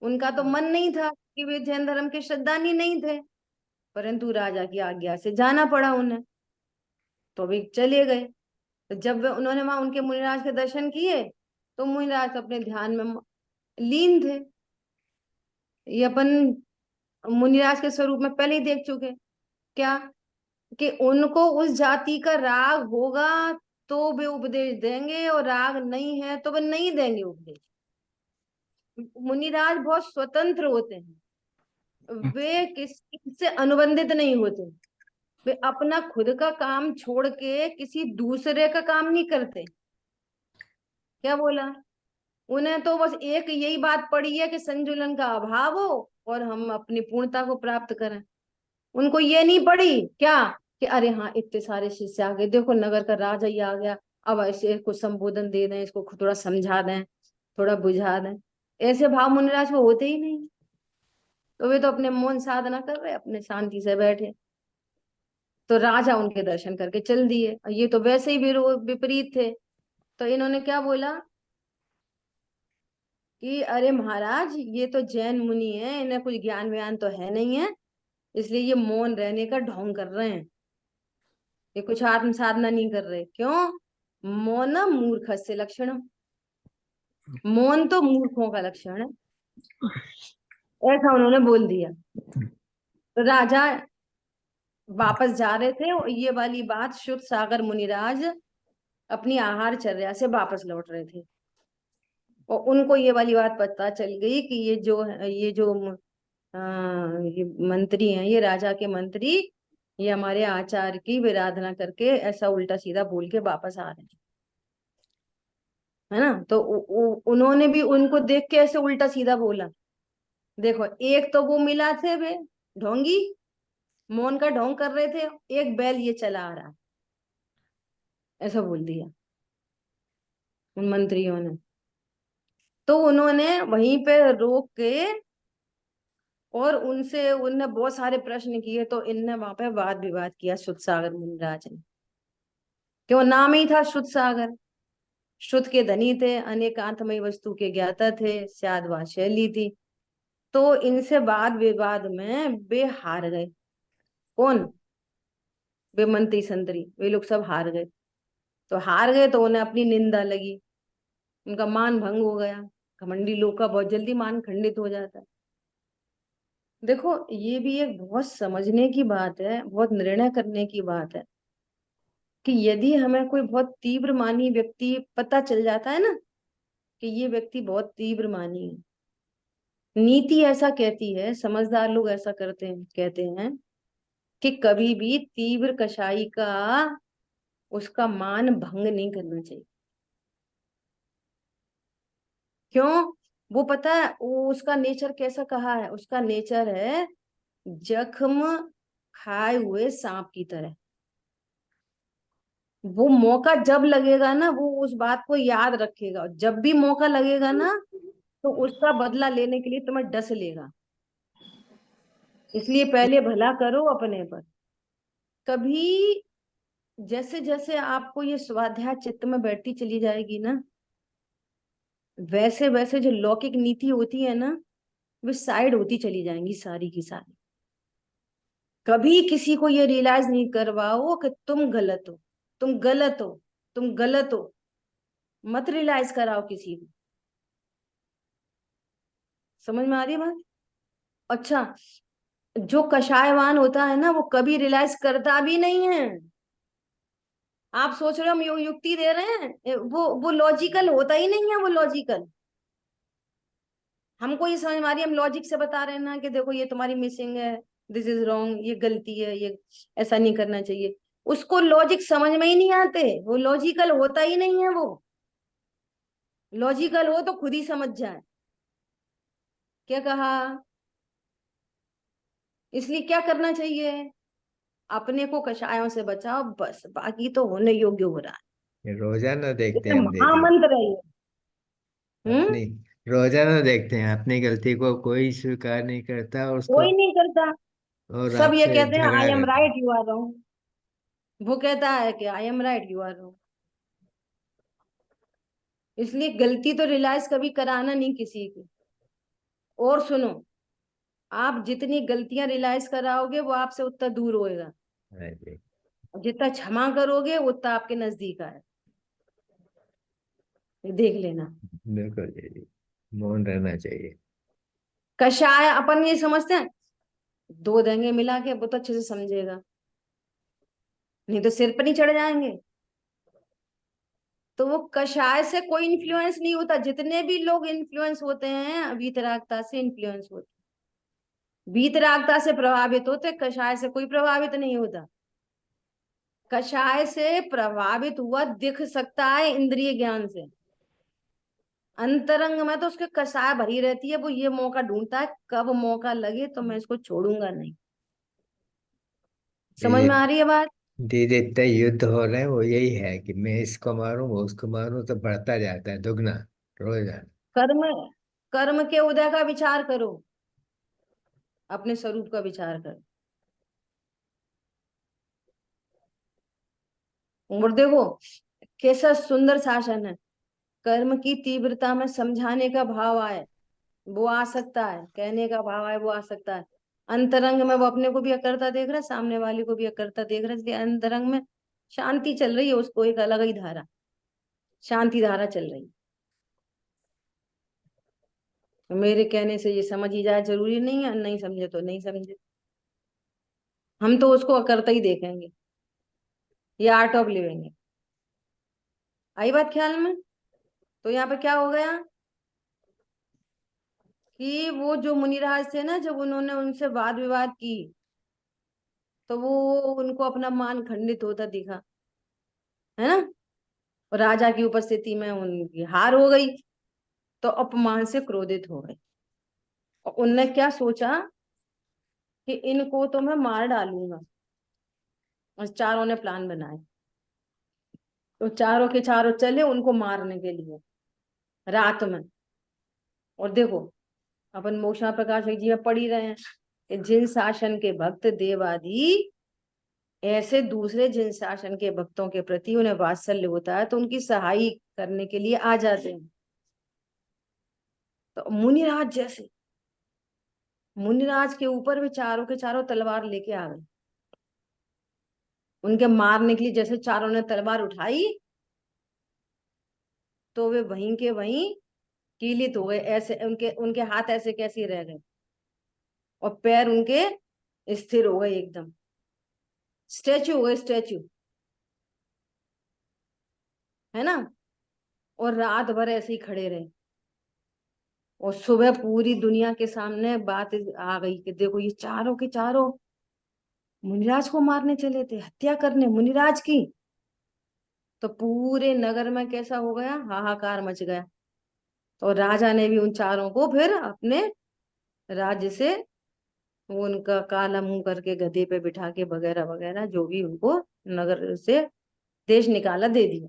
उनका तो मन नहीं था कि वे जैन धर्म के श्रद्धानी नहीं थे, परंतु राजा की आज्ञा से जाना पड़ा उन्हें, तो वे चले गए। तो जब वे उन्होंने वहां उनके मुनिराज के दर्शन किए, तो मुनिराज अपने ध्यान में लीन थे। ये अपन मुनिराज के स्वरूप में पहले ही देख चुके। क्या? कि उनको उस जाति का राग होगा तो वे उपदेश देंगे, और राग नहीं है तो वे नहीं देंगे उपदेश। मुनिराज बहुत स्वतंत्र होते हैं, वे किसी से अनुबंधित नहीं होते। वे अपना खुद का काम छोड़ के किसी दूसरे का काम नहीं करते। क्या बोला? उन्हें तो बस एक यही बात पड़ी है कि संतुलन का अभाव हो और हम अपनी पूर्णता को प्राप्त करें। उनको ये नहीं पड़ी क्या कि अरे हाँ इतने सारे शिष्य आ गए, देखो नगर का राजा ही आ गया, अब ऐसे इसको संबोधन दे दें, इसको थोड़ा समझा दें, थोड़ा बुझा दें। ऐसे भाव मुनिराज को होते ही नहीं। तो वे तो अपने मौन साधना कर रहे, अपने शांति से बैठे। तो राजा उनके दर्शन करके चल दिए, और ये तो वैसे ही विपरीत थे। तो इन्होंने क्या बोला कि अरे महाराज, ये तो जैन मुनि है, इन्हें कुछ ज्ञान व्यान तो है नहीं है, इसलिए ये मौन रहने का ढोंग कर रहे हैं, ये कुछ आत्म साधना नहीं कर रहे। क्यों? मौन मूर्ख से लक्षण, मौन तो मूर्खों का लक्षण है, ऐसा उन्होंने बोल दिया। तो राजा वापस जा रहे थे और ये वाली बात शुद्ध सागर मुनिराज अपनी आहारचर्या से वापस लौट रहे थे और उनको ये वाली बात पता चल गई कि ये मंत्री हैं, ये राजा के मंत्री, ये हमारे आचार्य की विराधना करके ऐसा उल्टा सीधा बोल के वापस आ रहे हैं, है ना। तो उन्होंने भी उनको देख के ऐसे उल्टा सीधा बोला। देखो, एक तो वो मिला थे वे ढोंगी, मौन का ढोंग कर रहे थे, एक बैल ये चला आ रहा है, ऐसा बोल दिया उन मंत्रियों ने। तो उन्होंने वहीं पे रोक के और उनसे उनने बहुत सारे प्रश्न किए, तो इनने वहां पे वाद विवाद किया शुद्ध सागर मुनिराज ने। क्यों, नाम ही था शुद्ध सागर, शुद्ध के धनी थे, अनेकांतमयी वस्तु के ज्ञाता थे, स्यादवा शैली थी। तो इनसे वाद विवाद में वे हार गए। कौन? वे मंत्री संतरी, वे लोग सब हार गए। तो हार गए तो उन्हें अपनी निंदा लगी, उनका मान भंग हो गया। घमंडी लोग का बहुत जल्दी मान खंडित हो जाता है। देखो, ये भी एक बहुत समझने की बात है, बहुत निर्णय करने की बात है कि यदि हमें कोई बहुत तीव्र मानी व्यक्ति पता चल जाता है ना कि ये व्यक्ति बहुत तीव्र मानी है, नीति ऐसा कहती है, समझदार लोग ऐसा करते हैं, कहते हैं कि कभी भी तीव्र कषाई का उसका मान भंग नहीं करना चाहिए। क्यों? वो पता है वो उसका नेचर कैसा कहा है, उसका नेचर है जख्म खाए हुए सांप की तरह। वो मौका जब लगेगा ना वो उस बात को याद रखेगा, जब भी मौका लगेगा ना तो उसका बदला लेने के लिए तुम्हें डस लेगा। इसलिए पहले भला करो अपने पर। कभी जैसे जैसे आपको ये स्वाध्याय चित्त में बैठती चली जाएगी ना, वैसे वैसे जो लौकिक नीति होती है ना वे साइड होती चली जाएंगी सारी की सारी। कभी किसी को ये रियलाइज नहीं करवाओ कि तुम गलत हो, तुम गलत हो, तुम गलत हो, मत रियलाइज कराओ किसी को। समझ में आ रही है बात? अच्छा, जो कषायवान होता है ना वो कभी रियलाइज करता भी नहीं है। आप सोच रहे हो हम युक्ति दे रहे हैं, वो लॉजिकल होता ही नहीं है, वो लॉजिकल। हमको ये समझ में आ रही है, हम लॉजिक से बता रहे हैं ना कि देखो ये तुम्हारी मिसिंग है, दिस इज रॉन्ग, ये गलती है, ये ऐसा नहीं करना चाहिए। उसको लॉजिक समझ में ही नहीं आते, वो लॉजिकल होता ही नहीं है। वो लॉजिकल हो तो खुद ही समझ जाए। क्या कहा? इसलिए क्या करना चाहिए? अपने को कषायों से बचाओ बस, बाकी तो होने योग्य हो रहा ये रोजाना है। देखते ये हैं हम दीदी। महामंत्र है ये। हम्म। अपनी रोजाना देखते हैं, अपनी गलती को कोई स्वीकार नहीं करता और उसको, कोई नहीं करता, और सब ये आपसे कहते हैं झगड़ा आई एम करते राइट हैं। You are wrong. वो कहता है कि I am right you are wrong. इसलिए गलती तो रियलाइज कभी कराना नहीं किसी की। और सुनो, आप जितनी गलतियां रियलाइज कराओगे वो आपसे उतना दूर होएगा, हाँ जी, जितना क्षमा करोगे उतना आपके नजदीक आए। ये देख लेना। बिल्कुल दीदी, मौन रहना चाहिए। कषाय अपन ये समझते हैं दो देंगे मिला के बहुत अच्छे से समझेगा, नहीं तो सिर पर नहीं चढ़ जाएंगे। तो वो कषाय से कोई इन्फ्लुएंस नहीं होता। जितने भी लोग इन्फ्लुएंस होते हैं वीतरागता से इन्फ्लुएंस होते, वीतरागता से प्रभावित होते, कषाय से कोई प्रभावित नहीं होता। कषाय से प्रभावित हुआ दिख सकता है इंद्रिय ज्ञान से, अंतरंग में तो उसके कषाय भरी रहती है। वो ये मौका ढूंढता है कब मौका लगे तो मैं इसको छोड़ूंगा नहीं। समझ दीदी, में आ रही है बात? दीदी इतना युद्ध हो रहा है, वो यही है कि मैं इसको मारूं वो उसको मारूं, तो बढ़ता जाता है दुगना रोजाना। कर्म, कर्म के उदय का विचार करो, अपने स्वरूप का विचार करो। और देखो कैसा सुंदर शासन है। कर्म की तीव्रता में समझाने का भाव आए वो आ सकता है, कहने का भाव आए वो आ सकता है। अंतरंग में वो अपने को भी अकर्ता देख रहा है, सामने वाले को भी अकर्ता देख रहा है, इसलिए अंतरंग में शांति चल रही है, उसको एक अलग ही धारा, शांति धारा चल रही है। तो मेरे कहने से ये समझ ही जाए जरूरी नहीं है, नहीं समझे तो नहीं समझे। हम तो उसको करता ही देखेंगे। ये आर्ट ऑफ लिविंग है। आई बात ख्याल में? तो यहाँ पे क्या हो गया कि वो जो मुनिराज थे ना, जब उन्होंने उनसे वाद विवाद की तो वो उनको अपना मान खंडित होता दिखा, है ना। और राजा की उपस्थिति में उनकी हार हो गई, तो अपमान से क्रोधित हो गए। और उनने क्या सोचा कि इनको तो मैं मार डालूंगा। और चारों ने प्लान बनाए, तो चारों के चारों चले उनको मारने के लिए रात में। और देखो, अपन मोक्षा प्रकाश जी में पढ़ ही रहे हैं कि जिन शासन के भक्त देवादि ऐसे दूसरे जिन शासन के भक्तों के प्रति उन्हें वात्सल्य होता है तो उनकी सहाय करने के लिए आ जाते हैं। तो मुनिराज जैसे, मुनिराज के ऊपर भी चारों के चारों तलवार लेके आ गए। उनके मारने के लिए जैसे चारों ने तलवार उठाई तो वे वहीं के वहीं कीलित हो गए। ऐसे उनके उनके हाथ ऐसे कैसे रह गए और पैर उनके स्थिर हो गए, एकदम स्टैचू हो गए, स्टैचू, है ना। और रात भर ऐसे ही खड़े रहे। और सुबह पूरी दुनिया के सामने बात आ गई कि देखो ये चारों के चारों मुनिराज को मारने चले थे, हत्या करने मुनिराज की। तो पूरे नगर में कैसा हो गया, हाहाकार मच गया। तो राजा ने भी उन चारों को फिर अपने राज्य से, वो उनका काला मुंह करके गधे पे बिठा के वगैरह वगैरह जो भी उनको नगर से देश निकाला दे दिया।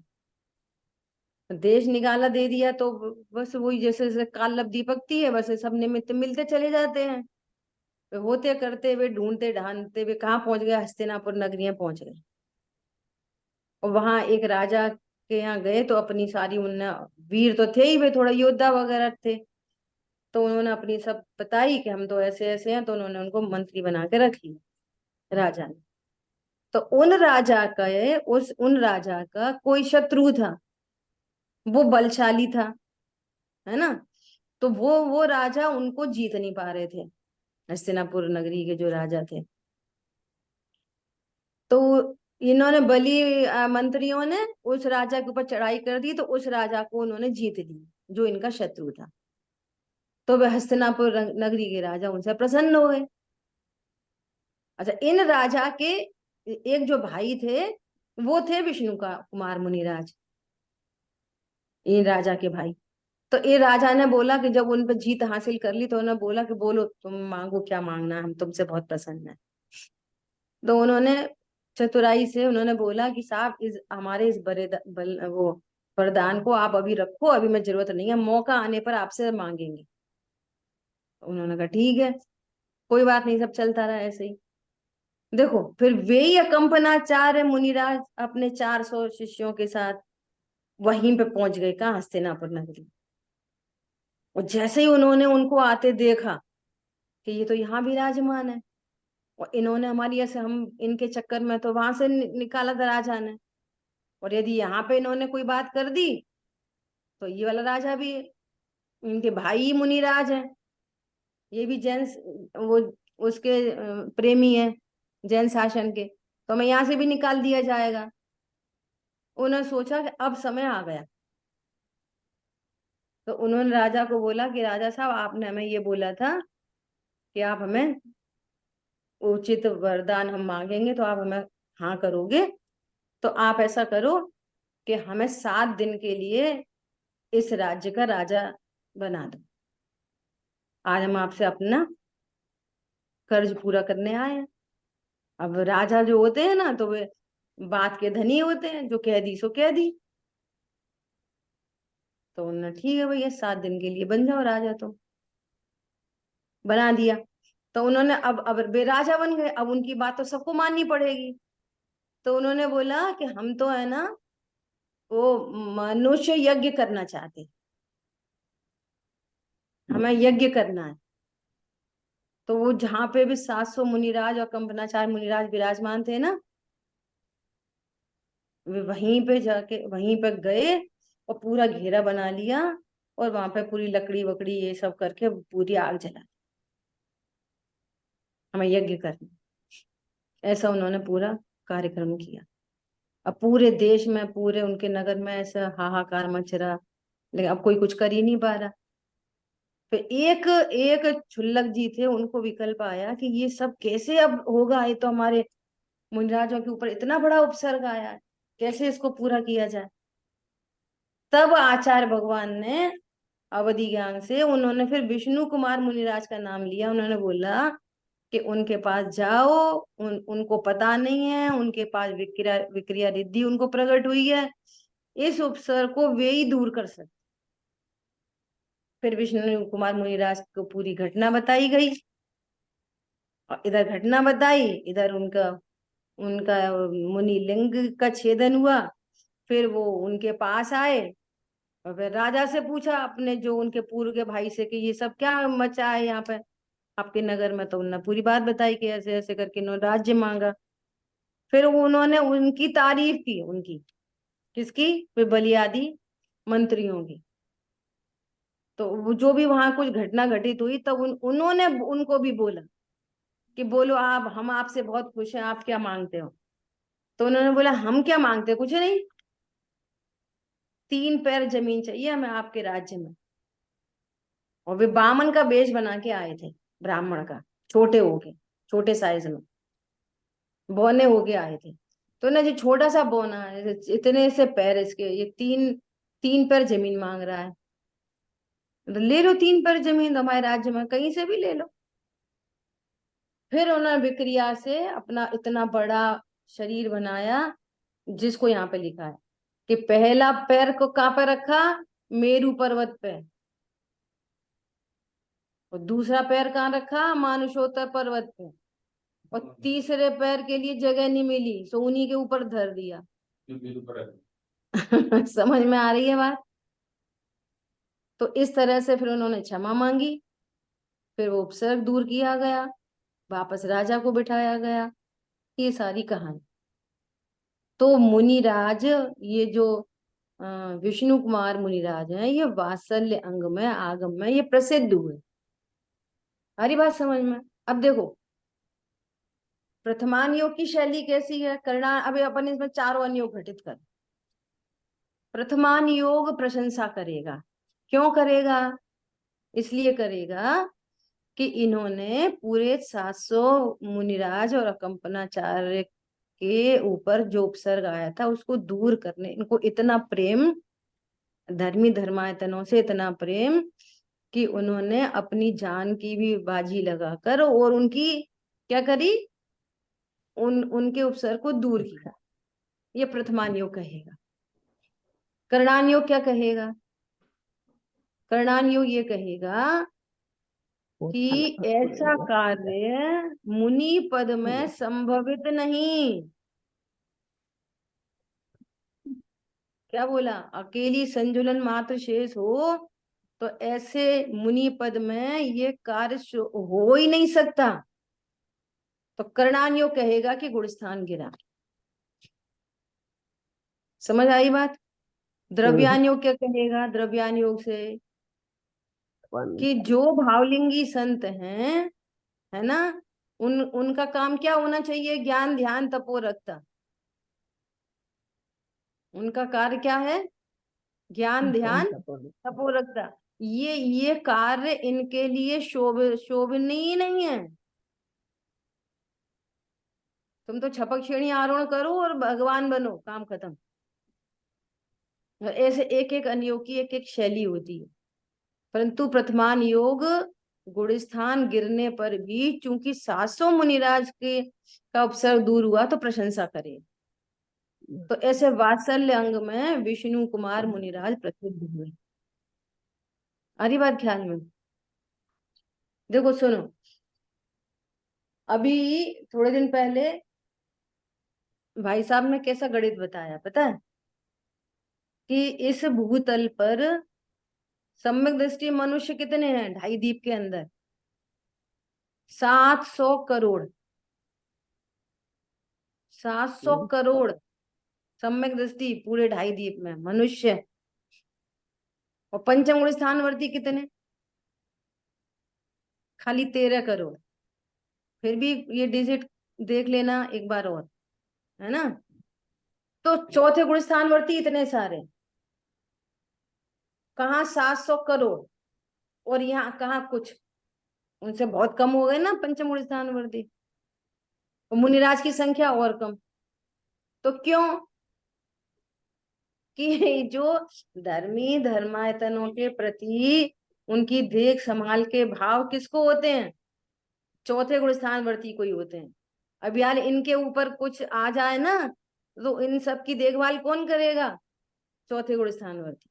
देश निकाला दे दिया तो बस वही जैसे जैसे काल लब दीपकती है, बस ये सब निमित्त मिलते चले जाते हैं। होते करते हुए ढूंढते ढांढते हुए कहाँ पहुंच गए, हस्तिनापुर नगरी में पहुंच गए। और वहां एक राजा के यहाँ गए तो अपनी सारी, उनने वीर तो थे ही, वे थोड़ा योद्धा वगैरह थे, तो उन्होंने अपनी सब बताई कि हम तो ऐसे ऐसे हैं। तो उन्होंने उनको मंत्री बना के रख लिया राजा ने। तो उन राजा का कोई शत्रु था, वो बलशाली था, है ना। तो वो राजा उनको जीत नहीं पा रहे थे, हस्तिनापुर नगरी के जो राजा थे। तो इन्होंने मंत्रियों ने उस राजा के ऊपर चढ़ाई कर दी, तो उस राजा को उन्होंने जीत लिया जो इनका शत्रु था। तो वे हस्तिनापुर नगरी के राजा उनसे प्रसन्न हो गए। अच्छा, इन राजा के एक जो भाई थे वो थे विष्णु का कुमार मुनिराज, इन राजा के भाई। तो ये राजा ने बोला कि जब उन पर जीत हासिल कर ली तो उन्होंने बोला कि बोलो तुम मांगो क्या मांगना है, हम तुमसे बहुत प्रसन्न है। तो उन्होंने चतुराई से उन्होंने बोला कि साहब इस हमारे इस वो वरदान को आप अभी रखो, अभी मैं जरूरत नहीं है, मौका आने पर आपसे मांगेंगे। उन्होंने कहा ठीक है, कोई बात नहीं, सब चलता रहा ऐसे ही। देखो फिर वे ही अकंपनाचार्य मुनिराज अपने 400 शिष्यों के साथ वहीं पे पहुंच गए, कहाँ, हस्तिनापुर नगरी। और जैसे ही उन्होंने उनको आते देखा कि ये तो यहाँ विराजमान है, और इन्होंने हमारी, ऐसे हम इनके चक्कर में तो वहां से निकाला था राजा ने, और यदि यहाँ पे इन्होंने कोई बात कर दी तो ये वाला राजा भी, इनके भाई मुनिराज है, ये भी जैन, वो उसके प्रेमी है जैन शासन के, तो हमें यहाँ से भी निकाल दिया जाएगा। उन्होंने सोचा कि अब समय आ गया। तो उन्होंने राजा को बोला कि राजा साहब आपने हमें ये बोला था कि आप हमें उचित वरदान हम मांगेंगे तो आप हमें हाँ करोगे। तो आप ऐसा करो कि हमें 7 दिन के लिए इस राज्य का राजा बना दो। आज हम आपसे अपना कर्ज पूरा करने आए हैं। अब राजा जो होते हैं ना, तो वे बात के धनी होते हैं, जो कह दी सो कह दी। तो उन्होंने ठीक है भैया 7 दिन के लिए बन जाओ राजा, तो बना दिया। तो उन्होंने अब वे राजा बन गए, अब उनकी बात तो सबको माननी पड़ेगी। तो उन्होंने बोला कि हम तो है ना वो मनुष्य यज्ञ करना चाहते, हमें यज्ञ करना है। तो वो जहां पे भी 700 मुनिराज और कंपनाचार्य मुनिराज विराजमान थे ना, वे वहीं पे जाके वहीं पे गए और पूरा घेरा बना लिया, और वहां पे पूरी लकड़ी वकड़ी ये सब करके पूरी आग जला, हमें यज्ञ करना। ऐसा उन्होंने पूरा कार्यक्रम किया। अब पूरे देश में, पूरे उनके नगर में ऐसा हाहाकार मच रहा, लेकिन अब कोई कुछ कर ही नहीं पा रहा। फिर एक एक क्षुल्लक जी थे, उनको विकल्प आया कि ये सब कैसे अब होगा, ये तो हमारे मुनिराजों के ऊपर इतना बड़ा उपसर्ग आया है, कैसे इसको पूरा किया जाए। तब आचार्य भगवान ने अवधि ज्ञान से, उन्होंने फिर विष्णु कुमार मुनिराज का नाम लिया। उन्होंने बोला कि उनके पास जाओ, उनको पता नहीं है, उनके पास विक्रिया विक्रिया रिद्धि उनको प्रकट हुई है, इस उपसर्ग को वे ही दूर कर सकते। फिर विष्णु कुमार मुनिराज को पूरी घटना बताई गई, और इधर घटना बताई, इधर उनका उनका मुनि लिंग का छेदन हुआ। फिर वो उनके पास आए और फिर राजा से पूछा, अपने जो उनके पूर्व के भाई से, कि ये सब क्या मचा है यहाँ पे आपके नगर में। तो उन्होंने पूरी बात बताई कि ऐसे ऐसे करके उन्होंने राज्य मांगा। फिर उन्होंने उनकी तारीफ की, उनकी किसकी, फिर बलियादी मंत्रियों की। तो वो जो भी वहां कुछ घटना घटित हुई, तब उन्होंने उनको भी बोला कि बोलो आप, हम आपसे बहुत खुश हैं, आप क्या मांगते हो। तो उन्होंने बोला, हम क्या मांगते, कुछ नहीं, 3 पैर जमीन चाहिए हमें आपके राज्य में। और वे बामन का वेश बना के आए थे, ब्राह्मण का, छोटे होके, छोटे साइज में बौने होके आए थे। तो ना जो छोटा सा बौना है, इतने से पैर इसके, ये 3 पैर जमीन मांग रहा है। तो ले लो 3 पैर जमीन, हमारे राज्य में कहीं से भी ले लो। फिर उन्होंने विक्रिया से अपना इतना बड़ा शरीर बनाया, जिसको यहाँ पे लिखा है कि पहला पैर को कहाँ पे रखा, मेरू पर्वत पे, और दूसरा पैर कहाँ रखा, मानुषोत्तर पर्वत पे, और तीसरे पैर के लिए जगह नहीं मिली, सो उन्हीं के ऊपर धर दिया। समझ में आ रही है बात। तो इस तरह से फिर उन्होंने क्षमा मांगी, फिर वो उपसर्ग दूर किया गया, वापस राजा को बिठाया गया। ये सारी कहानी। तो मुनिराज, ये जो विष्णु कुमार मुनिराज हैं, ये वात्सल्य अंग में, आगम में ये प्रसिद्ध हुए। हरी बात समझ में। अब देखो प्रथमान योग की शैली कैसी है, करना, अभी अपन इसमें चारों अनुयोग घटित कर। प्रथमान योग प्रशंसा करेगा, क्यों करेगा, इसलिए करेगा कि इन्होंने पूरे 700 मुनिराज और अकंपनाचार्य के ऊपर जो उपसर्ग आया था उसको दूर करने, इनको इतना प्रेम, धर्मी धर्मायतनों से इतना प्रेम कि उन्होंने अपनी जान की भी बाजी लगाकर और उनकी क्या करी, उनके उपसर्ग को दूर किया। ये प्रथमान योग कहेगा। करणान योग क्या कहेगा, करणान योग ये कहेगा कि ऐसा कार्य मुनि पद में संभवित नहीं। क्या बोला, अकेली संजुलन मात्र शेष हो तो ऐसे मुनि पद में ये कार्य हो ही नहीं सकता। तो करणान योग कहेगा कि गुणस्थान गिरा। समझ आई बात। द्रव्यान योग क्या कहेगा, द्रव्यान योग से कि जो भावलिंगी संत हैं, है ना, उनका काम क्या होना चाहिए, ज्ञान ध्यान तपोरक्ता। उनका कार्य क्या है, ज्ञान ध्यान तपोरक्ता। ये कार्य इनके लिए शोभनीय नहीं है। तुम तो छपक श्रेणी आरोहण करो और भगवान बनो, काम खत्म। ऐसे एक एक अनुयोग की एक एक शैली होती है। परंतु प्रथमान योग गुणस्थान गिरने पर भी चूंकि 700 मुनिराज के का उपसर्ग दूर हुआ तो प्रशंसा करे। तो ऐसे वात्सल्य अंग में विष्णु कुमार मुनिराज प्रसिद्ध हुए। अरे बात ख्याल में। देखो सुनो, अभी थोड़े दिन पहले भाई साहब ने कैसा गणित बताया पता है, कि इस भूतल पर सम्यक दृष्टि मनुष्य कितने हैं, 2.5 दीप के अंदर 700 करोड़, 700 करोड़ सम्यक दृष्टि पूरे 2.5 दीप में मनुष्य। और पंचम गुण स्थानवर्ती कितने, खाली 13 करोड़। फिर भी ये डिजिट देख लेना एक बार और, है ना। तो चौथे गुण स्थानवर्ती इतने सारे, कहाँ 700 करोड़, और यहाँ कहाँ कुछ, उनसे बहुत कम हो गए ना पंचम गुण स्थानवर्ती। और मुनिराज की संख्या और कम, तो क्यों कि जो धर्मी धर्मायतनों के प्रति उनकी देख संभाल के भाव किसको होते हैं, चौथे गुण स्थानवर्ती को ही होते हैं। अब यार इनके ऊपर कुछ आ जाए ना तो इन सब की देखभाल कौन करेगा, चौथे गुण स्थानवर्ती।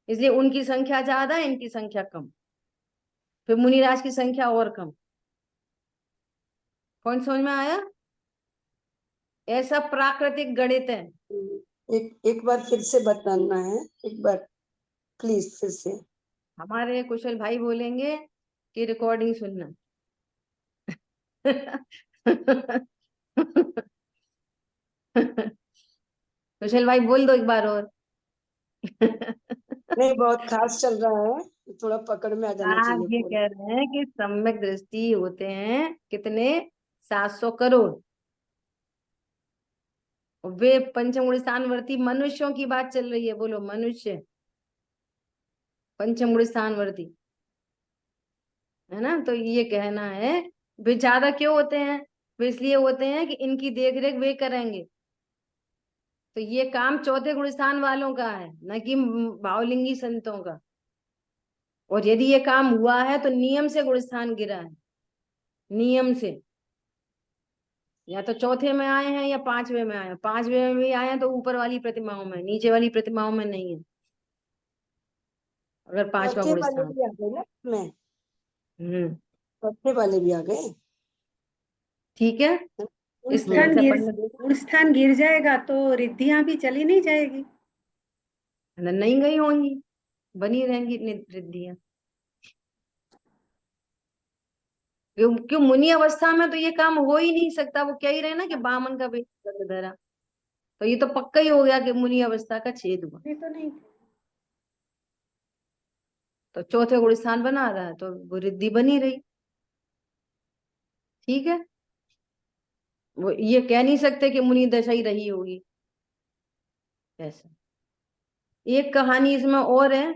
इसलिए उनकी संख्या ज्यादा, इनकी संख्या कम, फिर मुनिराज की संख्या और कम। कौन समझ में आया, ऐसा प्राकृतिक गणित है। एक बार फिर से बताना है, एक बार प्लीज फिर से। हमारे कुशल भाई बोलेंगे कि रिकॉर्डिंग सुनना। कुशल भाई बोल दो एक बार और। नहीं, बहुत खास चल रहा है, थोड़ा पकड़ में आ जाना आप चाहिए ये पूरा। कह रहे हैं कि सम्यक दृष्टि होते हैं कितने, 700 करोड़। वे पंचम गुण स्थानवर्ती मनुष्यों की बात चल रही है, बोलो मनुष्य पंचम गुण स्थानवर्ती, है ना। तो ये कहना है वे ज्यादा क्यों होते हैं, वे इसलिए होते हैं कि इनकी देख रेख वे करेंगे। तो ये काम चौथे गुण स्थान वालों का है, न कि भावलिंगी संतों का। और यदि ये काम हुआ है तो नियम से गुण स्थान गिरा है, नियम से। या तो चौथे में आए हैं या पांचवे में आए हैं, पांचवे में भी आए हैं तो ऊपर वाली प्रतिमाओं में, नीचे वाली प्रतिमाओं में नहीं है, अगर पांचवा चौथे गुण वाले स्थान। भी आ गए ना इसमें, हम्म, चौथे वाले भी आ गए। ठीक है। गुण इस तरह स्थान से गिर अपन ने देखा, गुण स्थान गिर जाएगा तो रिद्धियां भी चली नहीं जाएगी। नहीं गई होंगी, बनी रहेंगी रिद्धियां। क्यों क्यों, मुनि अवस्था में तो ये काम हो ही नहीं सकता। वो कह ही रहे ना कि बामन का बेटा दंड धरा, तो ये तो पक्का ही हो गया कि मुनि अवस्था का छेद हुआ। ये तो नहीं। तो चौथे गुण स्थान बना रहा है तो वो रिद्धि बनी रही, ठीक है। वो ये कह नहीं सकते कि मुनि दशा ही रही होगी ऐसा। एक कहानी इसमें और है।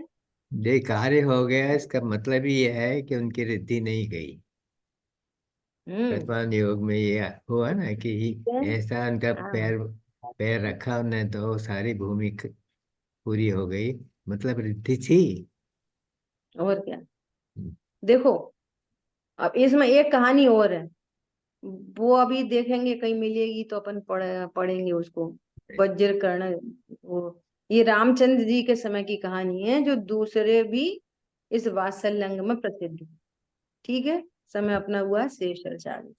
ये कार्य हो गया, इसका मतलब ही यह है कि उनकी रिद्धि नहीं गई। वर्तमान योग में ये हुआ ना कि ऐसा उनका हाँ, पैर पैर रखा उन्हें तो सारी भूमि पूरी हो गई, मतलब रिद्धि थी। और क्या। देखो अब इसमें एक कहानी और है, वो अभी देखेंगे, कहीं मिलेगी तो अपन पढ़ेंगे उसको। वज्र कर्ण, वो ये रामचंद्र जी के समय की कहानी है, जो दूसरे भी इस वात्सल्यंग में प्रसिद्ध है। ठीक है, समय अपना हुआ शेष 40।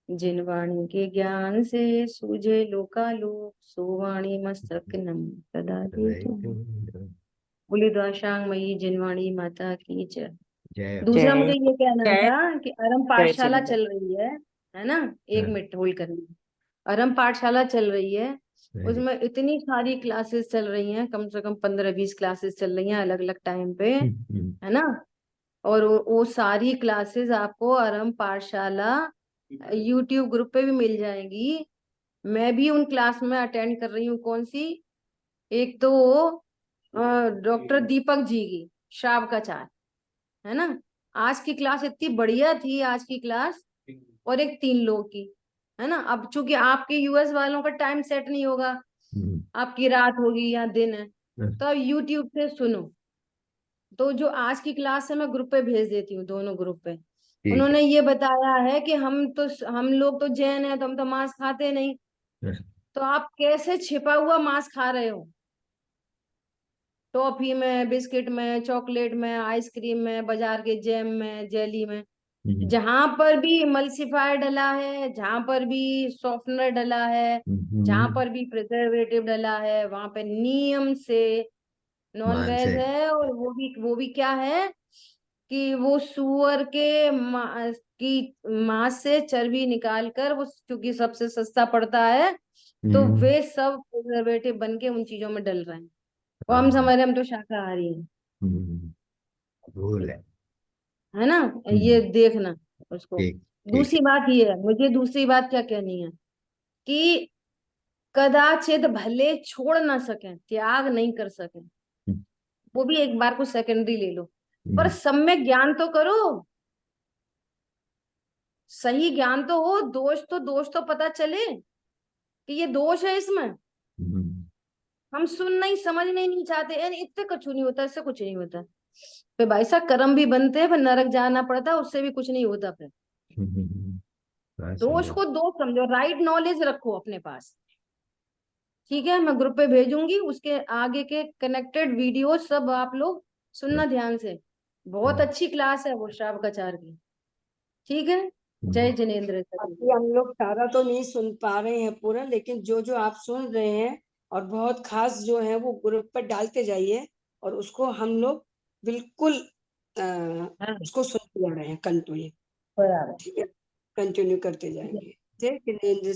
जिन वाणी के ज्ञान से सूझे लोकालोक, सो वाणी मस्तक नम सदा दे तुम। बोली द्वाशांग मई जिनवाणी माता की जय। जय दूसरा जय मुझे ये कहना जय था कि अरम जय पाठशाला जय। चल रही है ना। एक हाँ, मिनट होल्ड करनी। अरम पाठशाला चल रही है, सही। उसमें इतनी सारी क्लासेस चल रही हैं, कम से कम 15-20 क्लासेस चल रही हैं अलग अलग टाइम पे, है ना। और वो सारी क्लासेस आपको अरम पाठशाला यूट्यूब ग्रुप पे भी मिल जाएगी। मैं भी उन क्लास में अटेंड कर रही हूँ। कौन सी, एक तो डॉक्टर दीपक जी की श्राव का चार, है ना। आज की क्लास इतनी बढ़िया थी, आज की क्लास। और एक 3 लोग की, है ना। अब चूंकि आपके यूएस वालों का टाइम सेट नहीं होगा, आपकी रात होगी या दिन है, तो आप यूट्यूब से सुनो। तो जो आज की क्लास है मैं ग्रुप पे भेज देती हूँ, दोनों ग्रुप पे। ठीक उन्होंने ये बताया है कि हम लोग तो जैन है, तो हम तो मांस खाते नहीं। है। तो आप कैसे छिपा हुआ मांस खा रहे हो, टॉफी में, बिस्किट में, चॉकलेट में, आइसक्रीम में, बाजार के जैम में, जेली में। जहां पर भी इमल्सिफायर डला है, जहां पर भी सॉफ्टनर डला है, जहां पर भी प्रिजर्वेटिव डला है, वहां पे नियम से नॉन मान वेज से है। और वो भी क्या है कि वो सुअर के की मांस से चर्बी निकाल कर, वो क्योंकि सबसे सस्ता पड़ता है, तो वे सब प्रिजर्वेटिव बन के उन चीजों में डल रहे हैं। वो हम समझ रहे हैं हम तो शाकाहारी हैं, भूल है। है ना। ये देखना उसको। ठीक। दूसरी बात ये है, मुझे दूसरी बात क्या कहनी है कि कदाचित भले छोड़ ना सकें, त्याग नहीं कर सकें, वो भी एक बार को सेकेंडरी ले लो, पर सम्यक ज्ञान तो करो, सही ज्ञान तो हो, दोष तो पता चले कि ये दोष है इसमें। हम सुनना ही समझना ही नहीं चाहते, यानी इतने कुछ नहीं होता, इससे कुछ नहीं होता। फिर भाई साहब कर्म भी बनते हैं, फिर नरक जाना पड़ता है, उससे भी कुछ नहीं होता। फिर दोष को दोष समझो, राइट नॉलेज रखो अपने पास। ठीक है, मैं ग्रुप पे भेजूंगी, उसके आगे के कनेक्टेड वीडियो सब आप लोग सुनना ध्यान से। बहुत अच्छी क्लास है वो श्रावकाचार्य की। ठीक है, जय जिनेंद्र। अभी हम लोग सारा तो नहीं सुन पा रहे हैं पूरा, लेकिन जो जो आप सुन रहे हैं और बहुत खास जो है वो ग्रुप पर डालते जाइए, और उसको हम लोग बिल्कुल उसको सुनते जा रहे हैं कंटिन्यू। बराबर। ठीक है, कंटिन्यू करते जाएंगे। जय जिनेंद्र।